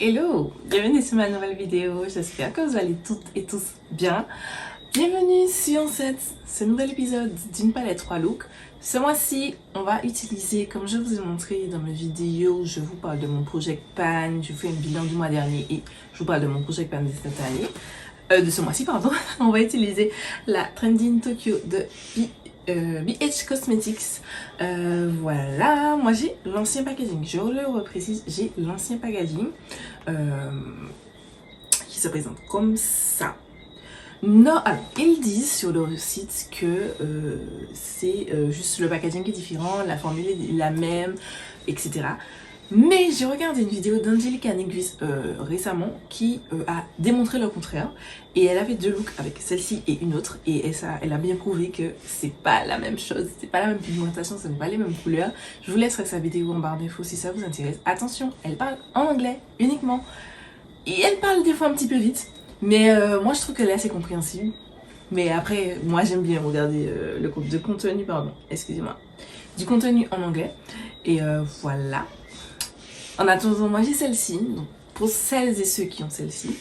Hello, bienvenue sur ma nouvelle vidéo, j'espère que vous allez toutes et tous bien. Bienvenue sur ce nouvel épisode d'une palette 3 looks. Ce mois-ci, on va utiliser, comme je vous ai montré dans mes vidéos, je vous parle de mon Project Pan, je fais un bilan du mois dernier et je vous parle de mon Project Pan de cette année, de ce mois-ci pardon. On va utiliser la Trending Tokyo de BH Cosmetics. Voilà, moi j'ai l'ancien packaging, je le reprécise, j'ai l'ancien packaging qui se présente comme ça. Non, alors ils disent sur leur site que c'est juste le packaging qui est différent, la formule est la même, etc. Mais j'ai regardé une vidéo d'Angelica Negus récemment qui a démontré le contraire. Et elle avait deux looks avec celle-ci et une autre. Et elle a bien prouvé que c'est pas la même chose, c'est pas la même pigmentation, ce n'est pas les mêmes couleurs. Je vous laisserai sa vidéo en barre d'infos si ça vous intéresse. Attention, elle parle en anglais uniquement. Et elle parle des fois un petit peu vite. Mais moi je trouve qu'elle est assez compréhensible. Mais après, moi j'aime bien regarder le groupe de contenu, pardon, excusez-moi, du contenu en anglais. Et voilà. En attendant, moi j'ai celle-ci. Donc pour celles et ceux qui ont celle-ci,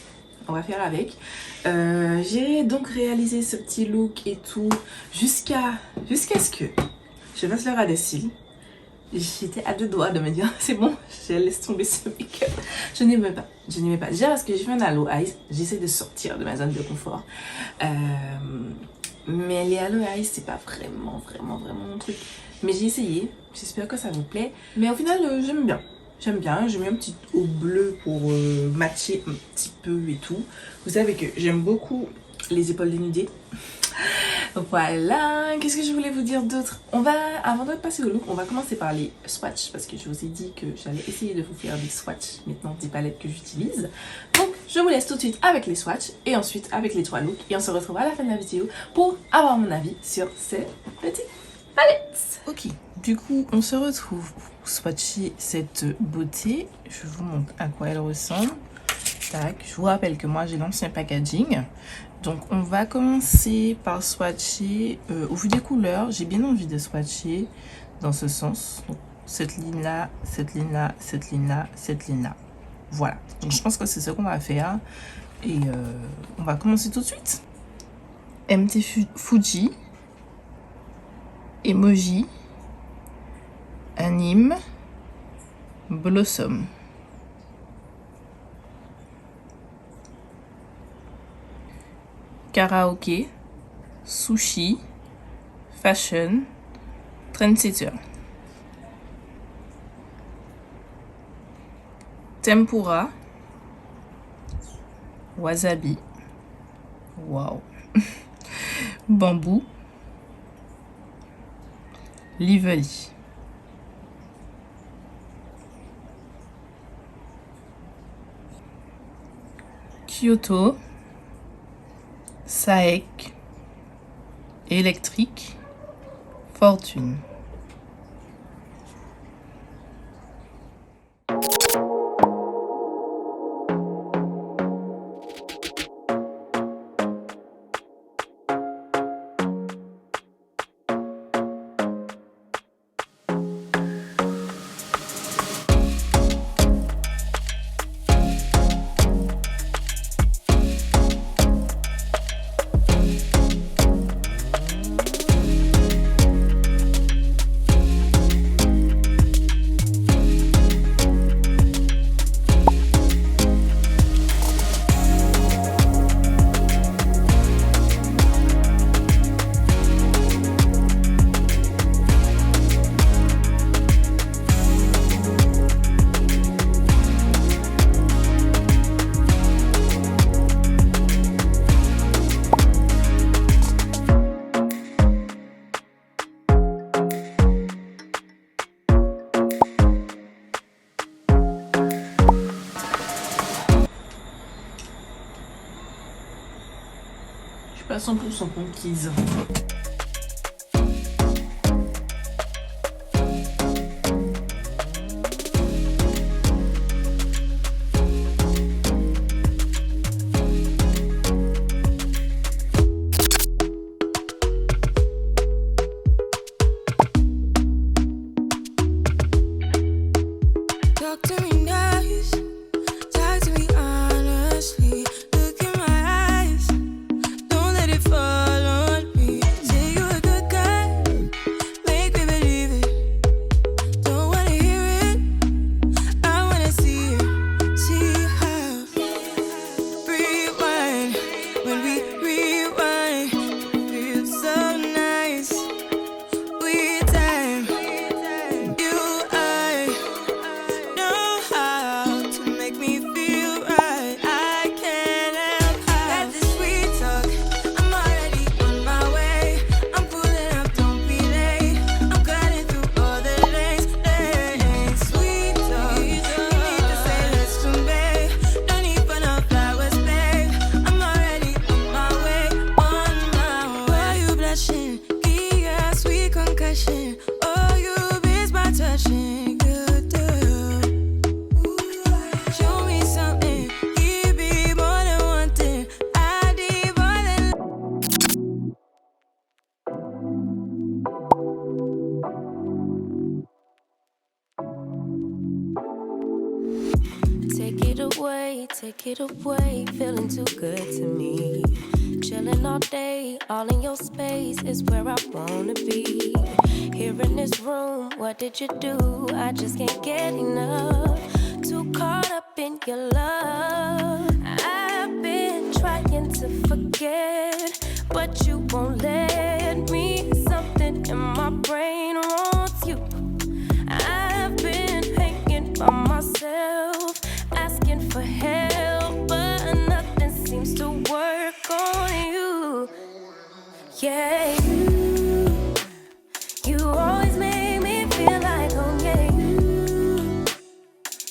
on va faire avec. J'ai donc réalisé ce petit look et tout jusqu'à ce que je fasse le ras des cils. J'étais à deux doigts de me dire c'est bon, je laisse tomber ce make-up. Je n'aimais pas, déjà parce que j'ai fait un halo eyes, j'essaie de sortir de ma zone de confort. Mais les halo eyes c'est pas vraiment mon truc. Mais j'ai essayé, j'espère que ça vous plaît. Mais au final j'aime bien. J'ai mis un petit haut bleu pour matcher un petit peu et tout. Vous savez que j'aime beaucoup les épaules dénudées. Voilà, qu'est-ce que je voulais vous dire d'autre? Avant de passer au look, on va commencer par les swatchs parce que je vous ai dit que j'allais essayer de vous faire des swatchs maintenant des palettes que j'utilise. Donc je vous laisse tout de suite avec les swatchs et ensuite avec les trois looks et on se retrouve à la fin de la vidéo pour avoir mon avis sur ces petites palettes. Ok, du coup on se retrouve pour swatcher cette beauté. Je vous montre à quoi elle ressemble. Tac, je vous rappelle que moi j'ai l'ancien packaging. Donc on va commencer par swatcher au vu des couleurs. J'ai bien envie de swatcher dans ce sens. Donc, cette ligne là, cette ligne là, cette ligne là, cette ligne là. Voilà, donc je pense que c'est ce qu'on va faire. Et on va commencer tout de suite. MT Fuji, Emoji, Anime, Blossom. Karaoke, Sushi, Fashion, Trendsetter. Tempura, Wasabi, wow, Bambou, Lively. Kyoto, Saek, Électrique, Fortune. Pas 100% conquise. Talk to me nice, Take it away, feeling too good to me. Chilling all day, all in your space is where I wanna be. Here in this room, what did you do? I just can't get enough. Too caught up in your love. I've been trying to forget, but you won't let me. Something in my brain wants you. I've been hanging by myself, asking for help, but nothing seems to work on you. Yeah, you always make me feel like home. Yeah,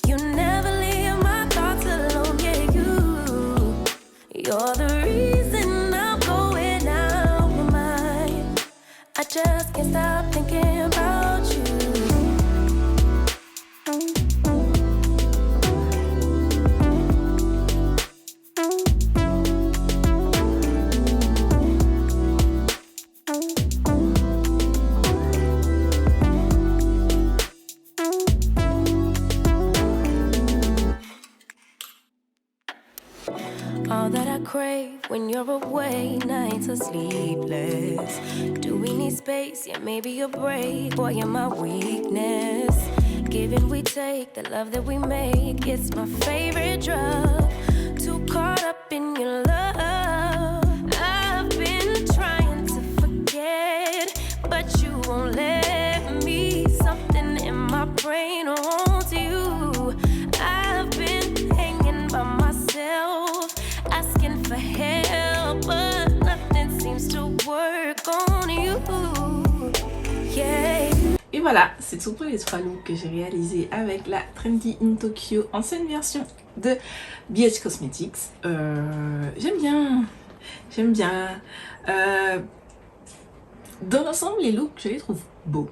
you never leave my thoughts alone. Yeah, you're the reason I'm going out my mind. I just can't stop thinking about you. All that I crave when you're away, nights are sleepless. Do we need space? Yeah, maybe a break. Boy, you're my weakness. Give and we take, the love that we make, it's my favorite drug. Too caught up in your love. I've been trying to forget, but you won't let me. Something in my brain wants you. I've been hanging by myself, asking for help, but nothing seems to work on you. Yeah. Et voilà, c'est tout pour les 3 looks que j'ai réalisés avec la Trendy in Tokyo ancienne version de BH Cosmetics. J'aime bien. Dans l'ensemble, les looks, je les trouve beaux.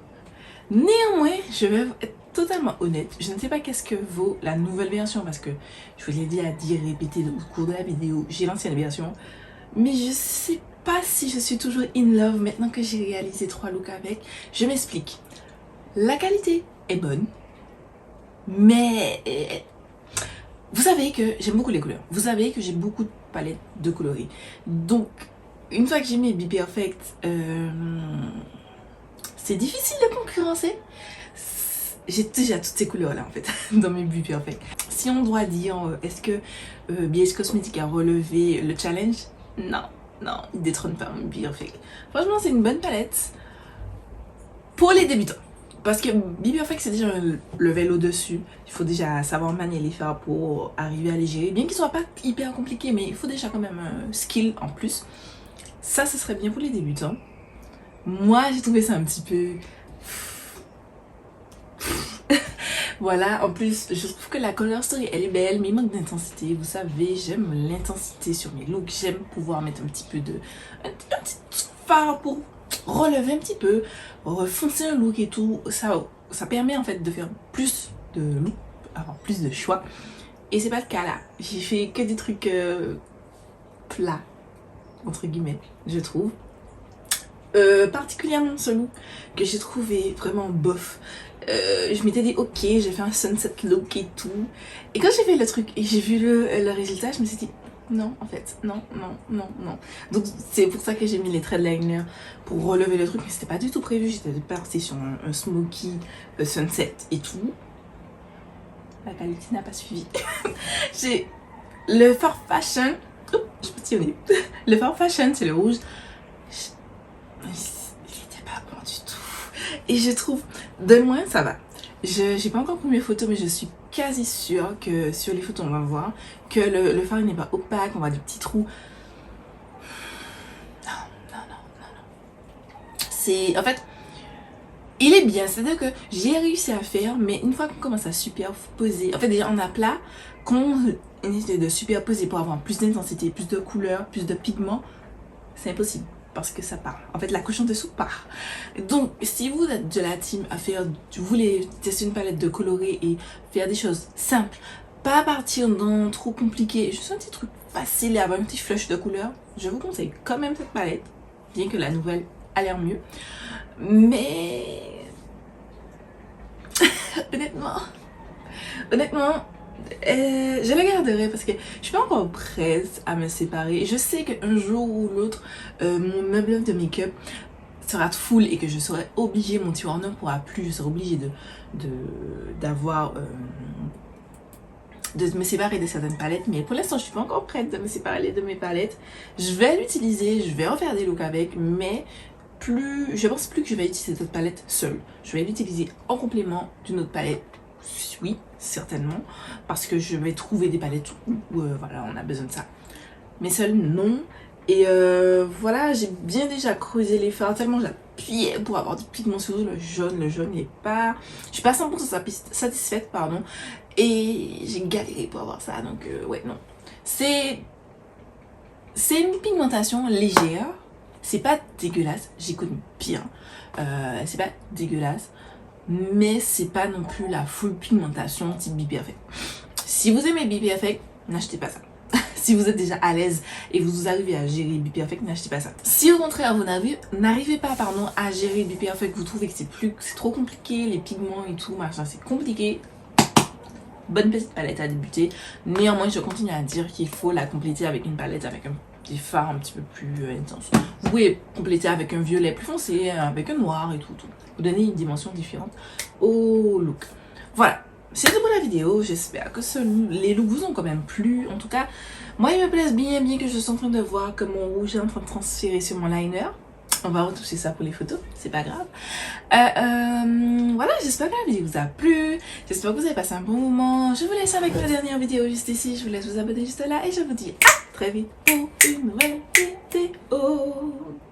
Néanmoins, je vais être totalement honnête, je ne sais pas qu'est-ce que vaut la nouvelle version parce que je vous l'ai dit à dire, répéter au cours de la vidéo, j'ai l'ancienne version. Mais je sais pas si je suis toujours in love maintenant que j'ai réalisé 3 looks avec. Je m'explique. La qualité est bonne, mais vous savez que j'aime beaucoup les couleurs. Vous savez que j'ai beaucoup de palettes de coloris. Donc, une fois que j'ai mis Be Perfect, c'est difficile de concurrencer. J'ai déjà toutes ces couleurs là en fait dans mes Be Perfect. Si on doit dire est-ce que BH Cosmetics a relevé le challenge, non, il détrône pas mon Be Perfect. Franchement, c'est une bonne palette pour les débutants. Parce que Be Perfect c'est déjà un level au-dessus. Il faut déjà savoir manier les fards pour arriver à les gérer. Bien qu'ils soient pas hyper compliqués, mais il faut déjà quand même un skill en plus. Ça, ce serait bien pour les débutants. Moi, j'ai trouvé ça un petit peu... Voilà, en plus, je trouve que la color story, elle est belle, mais il manque d'intensité. Vous savez, j'aime l'intensité sur mes looks. J'aime pouvoir mettre un petit peu de... un petit fard pour relever un petit peu, refoncer un look et tout. Ça permet en fait de faire plus de looks, avoir plus de choix. Et c'est pas le cas là. J'ai fait que des trucs plats, entre guillemets, je trouve. Particulièrement ce look que j'ai trouvé vraiment bof. Je m'étais dit ok, j'ai fait un sunset look et tout, et quand j'ai fait le truc et j'ai vu le résultat, je me suis dit non, en fait non. Donc c'est pour ça que j'ai mis les traits de liner pour relever le truc, mais c'était pas du tout prévu. J'étais partie sur un smoky sunset et tout. La qualité n'a pas suivi. J'ai le Far Fashion. Oups, je peux tirer. Le Far Fashion, c'est le rouge. Il était pas bon du tout. Et je trouve, de loin, ça va. J'ai pas encore pris mes photos, mais je suis quasi sûre que sur les photos, on va voir que le fard n'est pas opaque, on voit des petits trous. Non. C'est, en fait, il est bien. C'est-à-dire que j'ai réussi à faire, mais une fois qu'on commence à superposer, en fait, déjà, on a plat, qu'on essaie de superposer pour avoir plus d'intensité, plus de couleurs, plus de pigments, c'est impossible. Parce que ça part. En fait, la couche en dessous part. Donc, si vous êtes de la team à faire, vous voulez tester une palette de colorés et faire des choses simples, pas partir dans trop compliqué, juste un petit truc facile et avoir un petit flush de couleurs, je vous conseille quand même cette palette, bien que la nouvelle a l'air mieux. Mais honnêtement, je la garderai parce que je suis pas encore prête à me séparer. Je sais qu'un jour ou l'autre, mon meuble de make-up sera full et que je serai obligée, mon tiroir ne pourra plus, je serai obligée de me séparer de certaines palettes, mais pour l'instant je suis pas encore prête de me séparer de mes palettes. Je vais l'utiliser, je vais refaire des looks avec, mais je pense plus que je vais utiliser cette palette seule. Je vais l'utiliser en complément d'une autre palette, oui, certainement, parce que je vais trouver des palettes où voilà, on a besoin de ça. Mais seule, non. Et voilà, j'ai bien déjà creusé les fards, tellement j'appuyais pour avoir du pigment sur le jaune il est pas... Je suis pas 100% satisfaite, pardon. Et j'ai galéré pour avoir ça, donc ouais, non. C'est une pigmentation légère, c'est pas dégueulasse, j'ai connu pire. C'est pas dégueulasse, mais c'est pas non plus la full pigmentation type Be Perfect. Si vous aimez Be Perfect, n'achetez pas ça. Si vous êtes déjà à l'aise et vous arrivez à gérer Be Perfect, n'achetez pas ça. Si au contraire vous n'arrivez pas à gérer Be Perfect, vous trouvez que c'est trop compliqué, les pigments et tout, machin, c'est compliqué, bonne petite palette à débuter. Néanmoins, je continue à dire qu'il faut la compléter avec une palette avec des fards un petit peu plus intenses. Vous pouvez compléter avec un violet plus foncé, avec un noir et tout. Vous donnez une dimension différente au look. Voilà. C'est tout pour la vidéo, j'espère que les looks vous ont quand même plu. En tout cas, moi il me plaise bien que je suis en train de voir que mon rouge est en train de transférer sur mon liner. On va retoucher ça pour les photos, c'est pas grave. Voilà, j'espère que la vidéo vous a plu. J'espère que vous avez passé un bon moment. Je vous laisse avec la dernière vidéo juste ici. Je vous laisse vous abonner juste là et je vous dis à très vite pour une nouvelle vidéo.